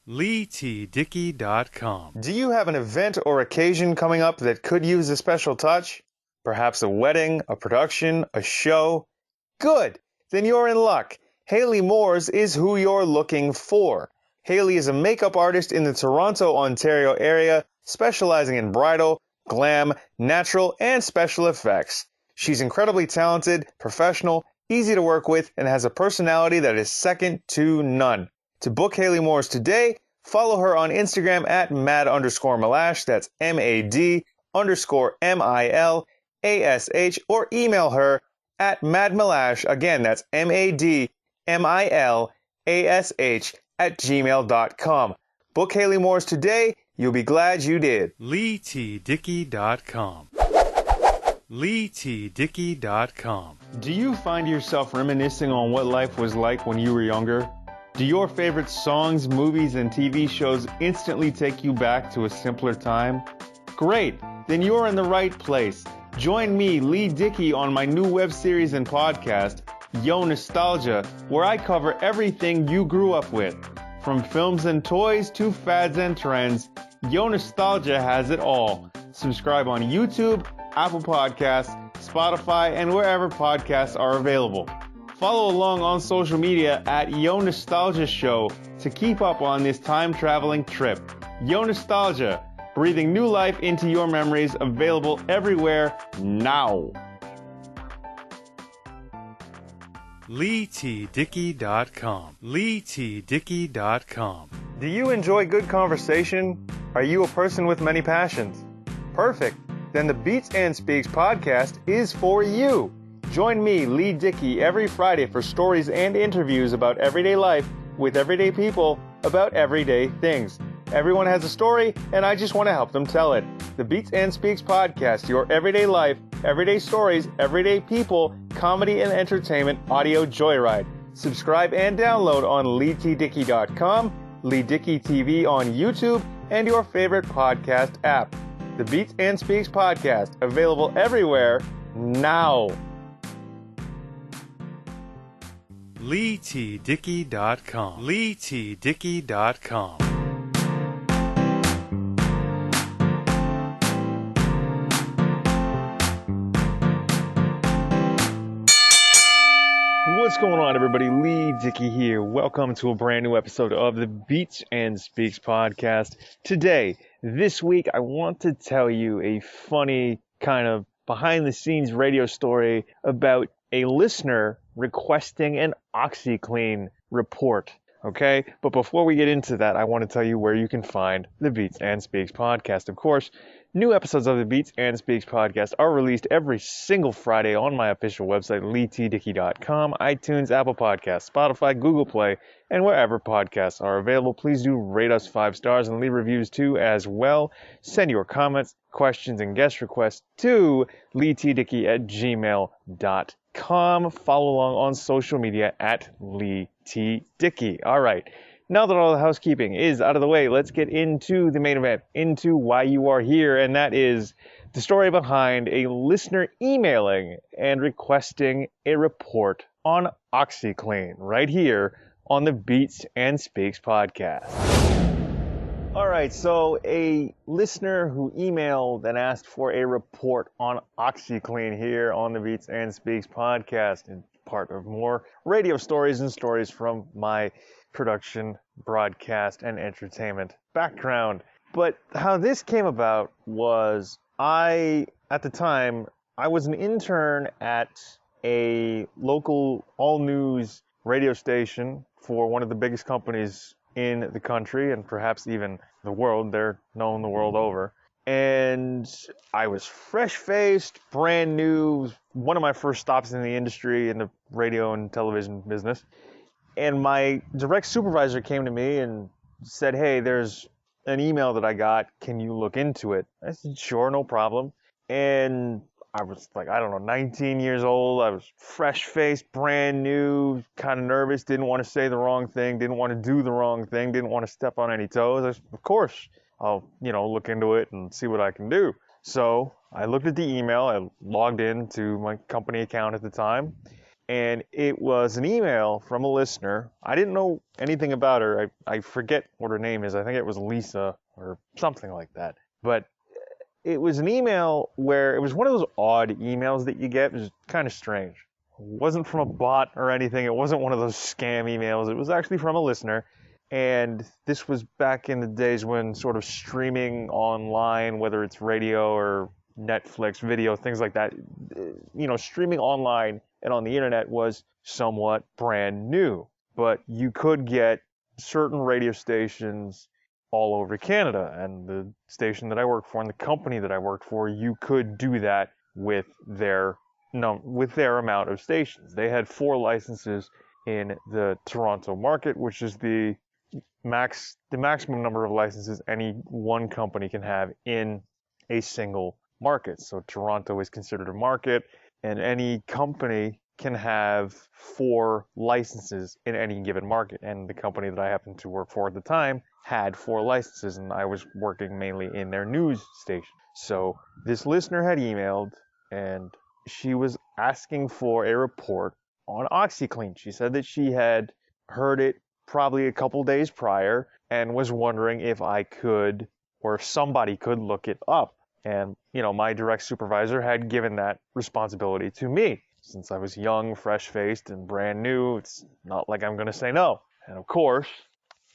LEIGHTDICKEY.com. Do you have an event or occasion coming up that could use a special touch? Perhaps a wedding, a production, a show? Good! Then you're in luck. Hayley Moores is who you're looking for. Hayley is a makeup artist in the Toronto, Ontario area, specializing in bridal, glam, natural, and special effects. She's incredibly talented, professional, easy to work with, and has a personality that is second to none. To book Hayley Moores today, follow her on Instagram at mad_milash, that's MAD_MILASH, or email her at madmilash, again, that's MADMILASH @gmail.com. Book Hayley Moores today, you'll be glad you did. LEIGHTDICKEY.com. LEIGHTDICKEY.com. Do you find yourself reminiscing on what life was like when you were younger? Do your favorite songs, movies, and TV shows instantly take you back to a simpler time? Great! Then you're in the right place. Join me, Leigh Dickey, on my new web series and podcast, Yo Nostalgia, where I cover everything you grew up with. From films and toys to fads and trends, Yo Nostalgia has it all. Subscribe on YouTube, Apple Podcasts, Spotify, and wherever podcasts are available. Follow along on social media at Yo Nostalgia Show to keep up on this time-traveling trip. Yo Nostalgia, breathing new life into your memories, available everywhere now. LEIGHTDICKEY.com. LEIGHTDICKEY.com. Do you enjoy good conversation? Are you a person with many passions? Perfect. Then the Beats and Speaks podcast is for you. Join me, Leigh Dickey, every Friday for stories and interviews about everyday life with everyday people about everyday things. Everyone has a story, and I just want to help them tell it. The Beats and Speaks podcast, your everyday life, everyday stories, everyday people, comedy and entertainment audio joyride. Subscribe and download on LEIGHTDICKEY.com, Leigh Dickey TV on YouTube, and your favorite podcast app. The Beats and Speaks podcast, available everywhere now. LEIGHTDICKEY.com. LEIGHTDICKEY.com. What's going on, everybody? Leigh Dickey here. Welcome to a brand new episode of the Beats and Speaks podcast. Today, this week, I want to tell you a funny kind of behind-the-scenes radio story about a listener requesting an Oxi Clean report. Okay? But before we get into that, I want to tell you where you can find the Beats and Speaks podcast. Of course, new episodes of the Beats and Speaks podcast are released every single Friday on my official website, LEIGHTDICKEY.com, iTunes, Apple Podcasts, Spotify, Google Play, and wherever podcasts are available. Please do rate us 5 stars and leave reviews too as well. Send your comments, questions, and guest requests to LeighTDickey@gmail.com. Follow along on social media at LeighTDickey. All right. Now that all the housekeeping is out of the way, let's get into the main event, into why you are here, and that is the story behind a listener emailing and requesting a report on Oxi Clean right here on the Beats and Speaks podcast. All right, so a listener who emailed and asked for a report on Oxi Clean here on the Beats and Speaks podcast, and part of more radio stories and stories from my production, broadcast, and entertainment background. But how this came about was at the time, I was an intern at a local all-news radio station for one of the biggest companies in the country and perhaps even the world. They're known the world over. And I was fresh-faced, brand new, one of my first stops in the industry in the radio and television business. And my direct supervisor came to me and said, "Hey, there's an email that I got. Can you look into it?" I said, "Sure, no problem." And I was like, 19 years old. I was fresh-faced, brand new, kind of nervous, didn't want to say the wrong thing, didn't want to do the wrong thing, didn't want to step on any toes. I said, "Of course, I'll, look into it and see what I can do." So I looked at the email. I logged into my company account at the time. and it was an email from a listener. I didn't know anything about her. I forget what her name is. I think it was Lisa or something like that. But it was an email where it was one of those odd emails that you get. It was kind of strange. It wasn't from a bot or anything. It wasn't one of those scam emails. It was actually from a listener. And this was back in the days when sort of streaming online, whether it's radio or Netflix, video, things like that, streaming online and on the internet was somewhat brand new. But you could get certain radio stations all over Canada, and the station that I worked for and the company that I worked for, you could do that with their amount of stations. They had 4 licenses in the Toronto market, which is the maximum number of licenses any one company can have in a single market. So Toronto is considered a market, and any company can have 4 licenses in any given market. And the company that I happened to work for at the time had 4 licenses, and I was working mainly in their news station. So this listener had emailed, and she was asking for a report on Oxi Clean. She said that she had heard it probably a couple days prior and was wondering if I could, or if somebody could, look it up. And, my direct supervisor had given that responsibility to me. Since I was young, fresh-faced, and brand new, it's not like I'm going to say no. And of course,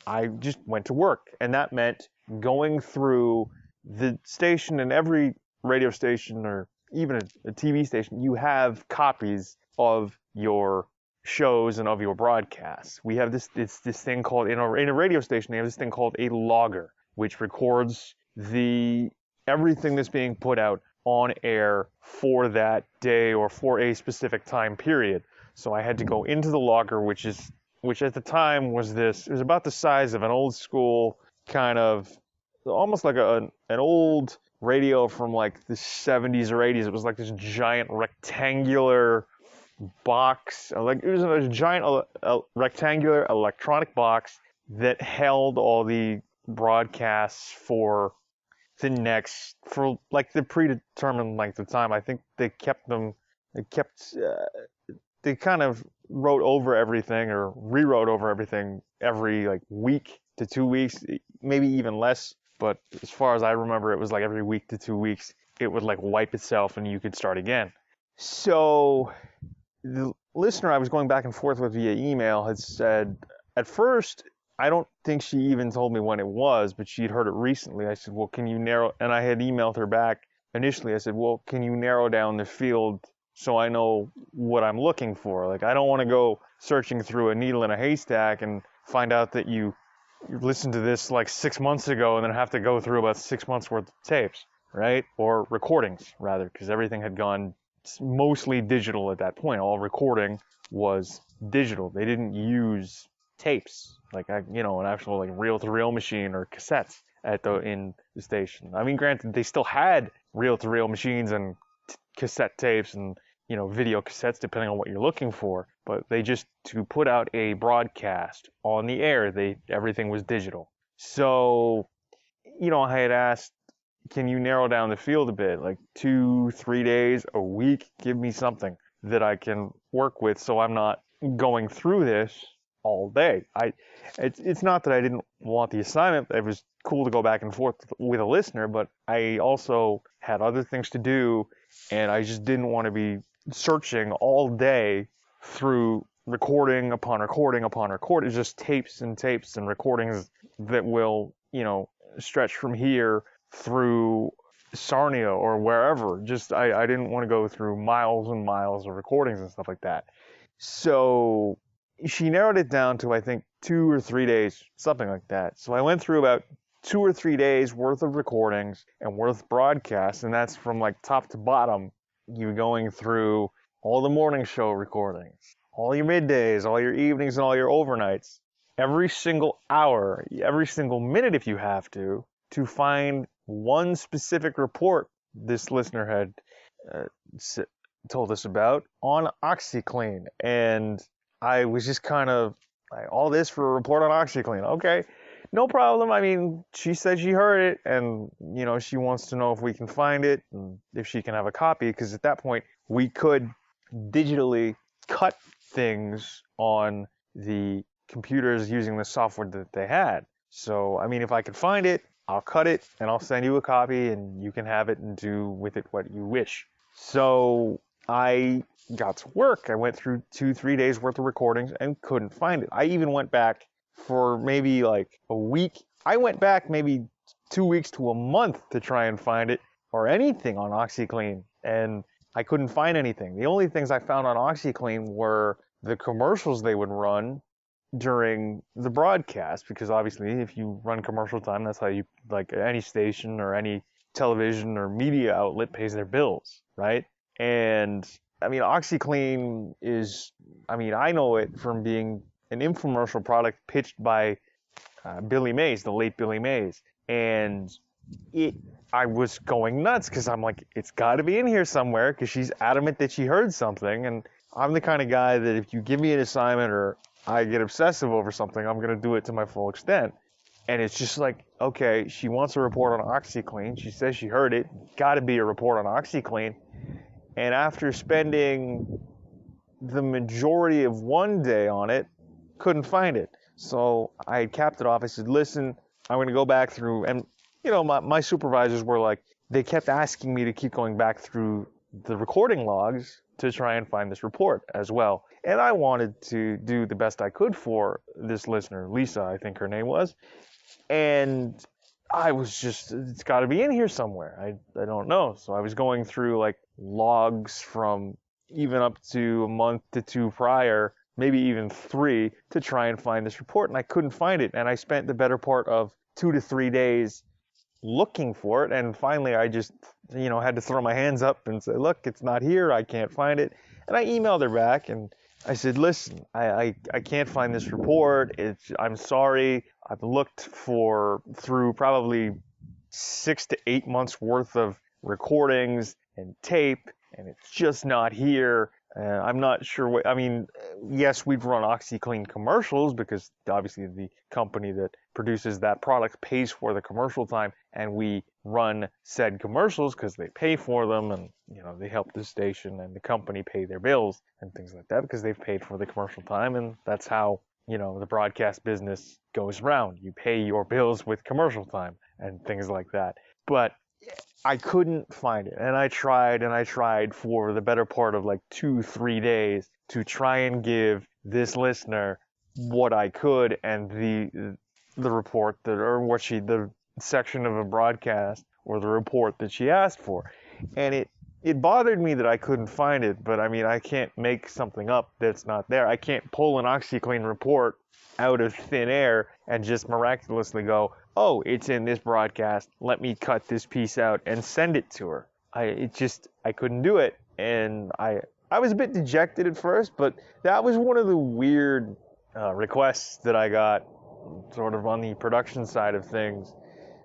I just went to work. And that meant going through the station, and every radio station or even a TV station, you have copies of your shows and of your broadcasts. We have this thing called, in a radio station, they have this thing called a logger, which records everything that's being put out on air for that day or for a specific time period. So I had to go into the logger, which at the time it was about the size of an old school kind of, almost like an old radio from like the 70s or 80s. It was like this giant rectangular box. It was a giant rectangular electronic box that held all the broadcasts for the predetermined length of time. I think they kind of wrote over everything or rewrote over everything every week to 2 weeks, maybe even less. But as far as I remember, it was like every week to 2 weeks, it would wipe itself and you could start again. So the listener I was going back and forth with via email had said, at first, I don't think she even told me when it was, but she'd heard it recently. I said, well, can you and I had emailed her back initially. I said, well, can you narrow down the field so I know what I'm looking for? I don't want to go searching through a needle in a haystack and find out that you listened to this 6 months ago and then have to go through about 6 months worth of tapes, right? Or recordings, rather, because everything had gone mostly digital at that point. All recording was digital. They didn't use tapes, an actual reel-to-reel machine or cassettes in the station. I mean, granted, they still had reel-to-reel machines and cassette tapes and video cassettes, depending on what you're looking for. But to put out a broadcast on the air, everything was digital. So, I had asked, can you narrow down the field a bit? 2-3 days, a week, give me something that I can work with so I'm not going through this all day. It's not that I didn't want the assignment. It was cool to go back and forth with a listener, but I also had other things to do, and I just didn't want to be searching all day through recording upon recording upon recording. It's just tapes and tapes and recordings that will, stretch from here through Sarnia or wherever. I didn't want to go through miles and miles of recordings and stuff like that. So she narrowed it down to, I think, 2 or 3 days, something like that. So I went through about 2 or 3 days worth of recordings and worth broadcasts, and that's from top to bottom. You're going through all the morning show recordings, all your middays, all your evenings, and all your overnights, every single hour, every single minute if you have to find one specific report this listener had told us about on Oxi Clean. And I was just kind of all this for a report on Oxi Clean. Okay, no problem. I mean, she said she heard it, and she wants to know if we can find it and if she can have a copy, because at that point we could digitally cut things on the computers using the software that they had. So, I mean, if I could find it, I'll cut it and I'll send you a copy and you can have it and do with it what you wish. So I got to work. I went through 2-3 days worth of recordings and couldn't find it. I even went back for maybe like a week. I went back maybe 2 weeks to a month to try and find it or anything on Oxi Clean, and I couldn't find anything. The only things I found on Oxi Clean were the commercials they would run during the broadcast, because obviously if you run commercial time, that's how you, like any station or any television or media outlet pays their bills, right? And I mean, Oxi Clean is, I mean, I know it from being an infomercial product pitched by Billy Mays, the late Billy Mays. And I was going nuts because I'm like, it's got to be in here somewhere, because she's adamant that she heard something. And I'm the kind of guy that if you give me an assignment or I get obsessive over something, I'm going to do it to my full extent. And it's just like, okay, she wants a report on Oxi Clean. She says she heard it. Got to be a report on Oxi Clean. And after spending the majority of one day on it, couldn't find it. So I capped it off. I said, listen, I'm going to go back through. And, you know, my supervisors were like, they kept asking me to keep going back through the recording logs to try and find this report as well. And I wanted to do the best I could for this listener, Lisa, I think her name was. And I was just, it's got to be in here somewhere. I don't know. So I was going through like logs from even up to a month to two prior, maybe even 3, to try and find this report. And I couldn't find it. And I spent the better part of 2 to 3 days looking for it. And finally, I just, you know, had to throw my hands up and say, look, it's not here. I can't find it. And I emailed her back and I said, listen, I can't find this report. I'm sorry. I've looked through probably 6 to 8 months worth of recordings and tape, and it's just not here. I'm not sure what, I mean, yes, we've run Oxi Clean commercials because obviously the company that produces that product pays for the commercial time, and we run said commercials because they pay for them, and, you know, they help the station and the company pay their bills and things like that because they've paid for the commercial time, and that's how, you know, the broadcast business goes round. You pay your bills with commercial time and things like that. But I couldn't find it, and I tried for the better part of like 2-3 days to try and give this listener what I could, and the report that, or what the section of a broadcast or the report that she asked for. And it bothered me that I couldn't find it, but I mean, I can't make something up that's not there. I can't pull an Oxi Clean report out of thin air and just miraculously go, oh, it's in this broadcast, let me cut this piece out and send it to her. I couldn't do it. And I was a bit dejected at first, but that was one of the weird requests that I got sort of on the production side of things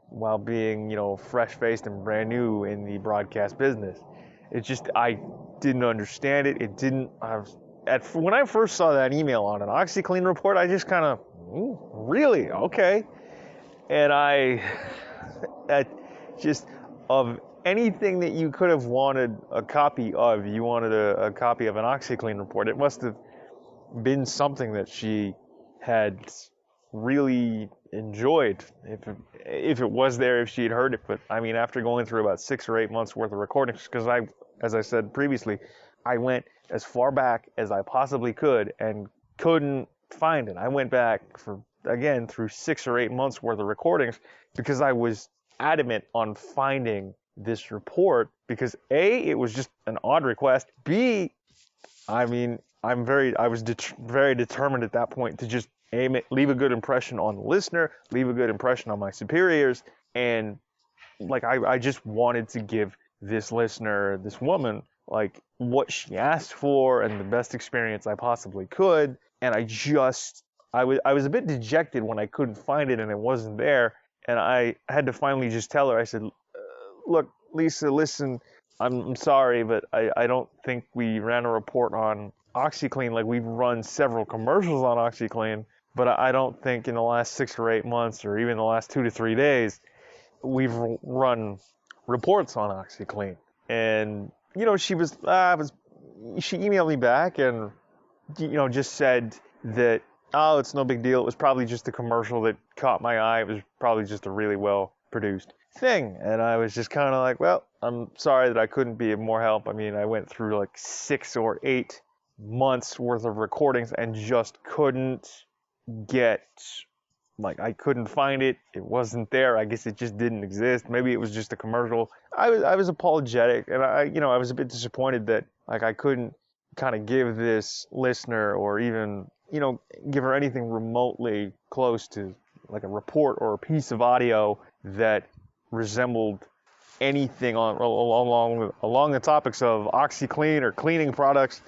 while being, you know, fresh-faced and brand new in the broadcast business. It just, I didn't understand it. When I first saw that email on an Oxi Clean report, I just kind of, really? Okay. And of anything that you could have wanted a copy of, you wanted a copy of an Oxi Clean report. It must have been something that she had really enjoyed, if it was there, if she had heard it. But I mean, after going through about 6 or 8 months worth of recordings, because as I said previously, I went as far back as I possibly could and couldn't find it. I went back through 6 or 8 months worth of recordings because I was adamant on finding this report, because A, it was just an odd request. B, I mean, I was very determined at that point to just aim it, leave a good impression on the listener, leave a good impression on my superiors, and like I just wanted to give this listener, this woman, like what she asked for and the best experience I possibly could. And I was a bit dejected when I couldn't find it and it wasn't there. And I had to finally just tell her, I said, look, Lisa, listen, I'm sorry, but I don't think we ran a report on Oxi Clean. Like, we've run several commercials on Oxi Clean, but I don't think in the last 6 or 8 months or even the last 2 to 3 days, we've run reports on Oxi Clean. And, you know, she emailed me back and just said that, oh, it's no big deal. It was probably just a commercial that caught my eye. It was probably just a really well produced thing. And I was just kind of like, well, I'm sorry that I couldn't be of more help. I mean, I went through like 6 or 8 months worth of recordings and just couldn't get, like, I couldn't find it. It wasn't there. I guess it just didn't exist. Maybe it was just a commercial. I was apologetic, and I was a bit disappointed that, like, I couldn't kind of give this listener, or even, give her anything remotely close to like a report or a piece of audio that resembled anything along the topics of Oxi Clean or cleaning products,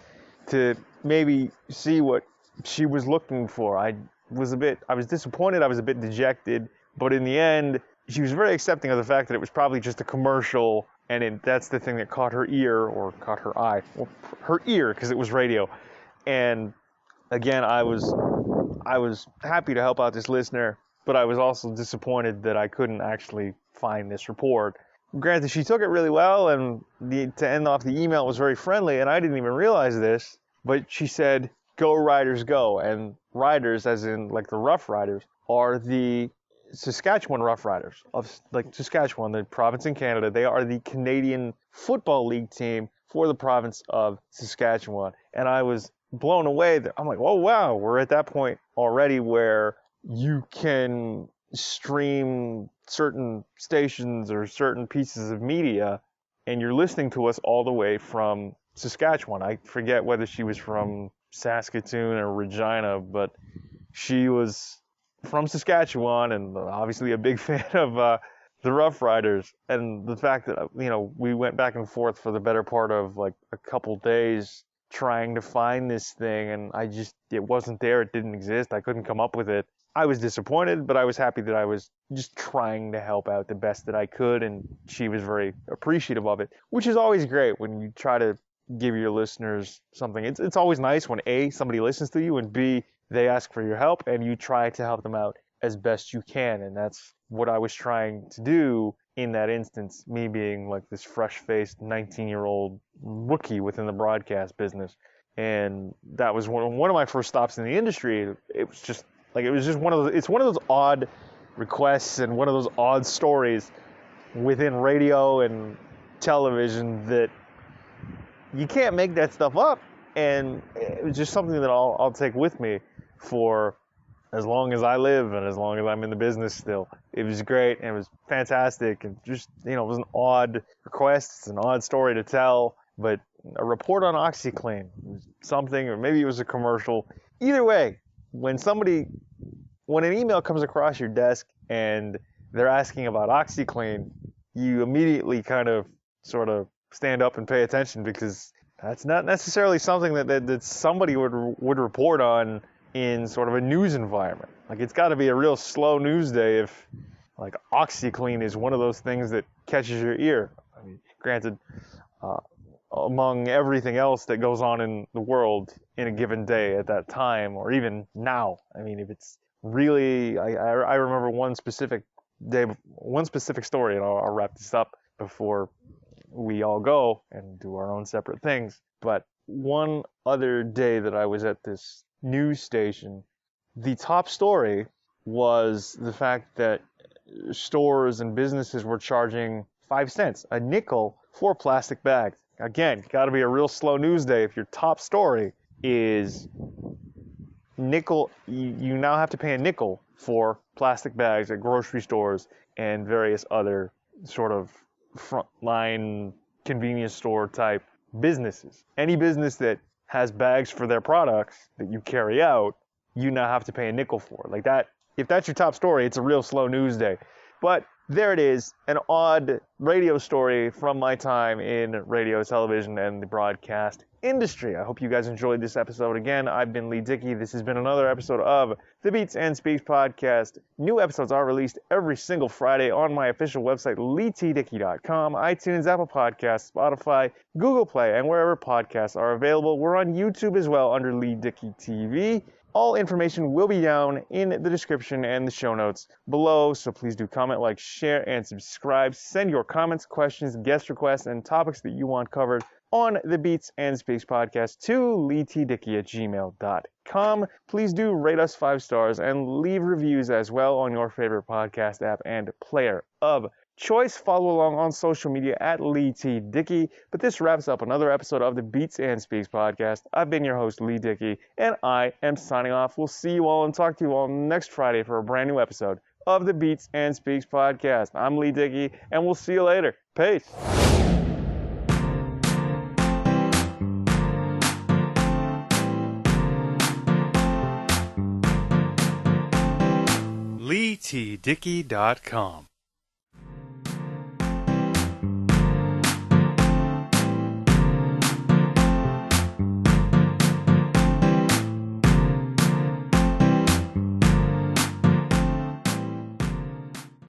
to maybe see what she was looking for. I was disappointed, I was a bit dejected, but in the end, she was very accepting of the fact that it was probably just a commercial, and that's the thing that caught her ear, or caught her eye. Well, her ear, because it was radio. And again, I was happy to help out this listener, but I was also disappointed that I couldn't actually find this report. Granted, she took it really well, and to end off the email, was very friendly, and I didn't even realize this, but she said, "Go Riders go," and Riders, as in like the Rough Riders, are the Saskatchewan Rough Riders of, like, Saskatchewan, the province in Canada. They are the Canadian Football League team for the province of Saskatchewan, and I was blown away. I'm like, oh wow, we're at that point already where you can stream certain stations or certain pieces of media, and you're listening to us all the way from Saskatchewan. I forget whether she was from Saskatoon or Regina, but she was from Saskatchewan, and obviously a big fan of the Rough Riders. And the fact that, we went back and forth for the better part of like a couple days trying to find this thing, and it wasn't there, it didn't exist, I couldn't come up with it. I was disappointed, but I was happy that I was just trying to help out the best that I could, and she was very appreciative of it, which is always great when you try to give your listeners something. It's always nice when A, somebody listens to you, and B, they ask for your help, and you try to help them out as best you can, and that's what I was trying to do in that instance, me being like this fresh-faced 19-year-old rookie within the broadcast business. And that was one of my first stops in the industry. It was just one of those odd requests and one of those odd stories within radio and television that you can't make that stuff up. And it was just something that I'll take with me for as long as I live and as long as I'm in the business still. It was great, and it was fantastic, and just, it was an odd request. It's an odd story to tell, but a report on Oxi Clean was something, or maybe it was a commercial. Either way, when an email comes across your desk and they're asking about Oxi Clean, you immediately kind of sort of stand up and pay attention, because that's not necessarily something that somebody would report on in sort of a news environment. Like, it's got to be a real slow news day if, like, Oxi Clean is one of those things that catches your ear. I mean, granted, among everything else that goes on in the world in a given day at that time, or even now, I mean, if it's really, I remember one specific story, and I'll wrap this up before we all go and do our own separate things. But one other day that I was at this news station, the top story was the fact that stores and businesses were charging 5 cents, a nickel, for plastic bags. Again, got to be a real slow news day if your top story is nickel. You now have to pay a nickel for plastic bags at grocery stores and various other sort of frontline convenience store type businesses. Any business that has bags for their products that you carry out, you now have to pay a nickel for. Like that, if that's your top story, it's a real slow news day. But there it is, an odd radio story from my time in radio, television, and the broadcast industry. I hope you guys enjoyed this episode. Again, I've been Leigh-Dickey. This has been another episode of the Beats and Speaks podcast. New episodes are released every single Friday on my official website, LEIGHTDICKEY.com, iTunes, Apple Podcasts, Spotify, Google Play, and wherever podcasts are available. We're on YouTube as well under Leigh-Dickey TV. All information will be down in the description and the show notes below, so please do comment, like, share, and subscribe. Send your comments, questions, guest requests, and topics that you want covered on the Beats and Speaks podcast to LeighTDickey@gmail.com. Please do rate us 5 stars and leave reviews as well on your favorite podcast app and player of choice. Follow along on social media at LeighTDickey. But this wraps up another episode of the Beats and Speaks podcast. I've been your host, Leigh Dickey, and I am signing off. We'll see you all and talk to you all next Friday for a brand new episode of the Beats and Speaks podcast. I'm Leigh Dickey, and we'll see you later. Peace. LeighTDickey.com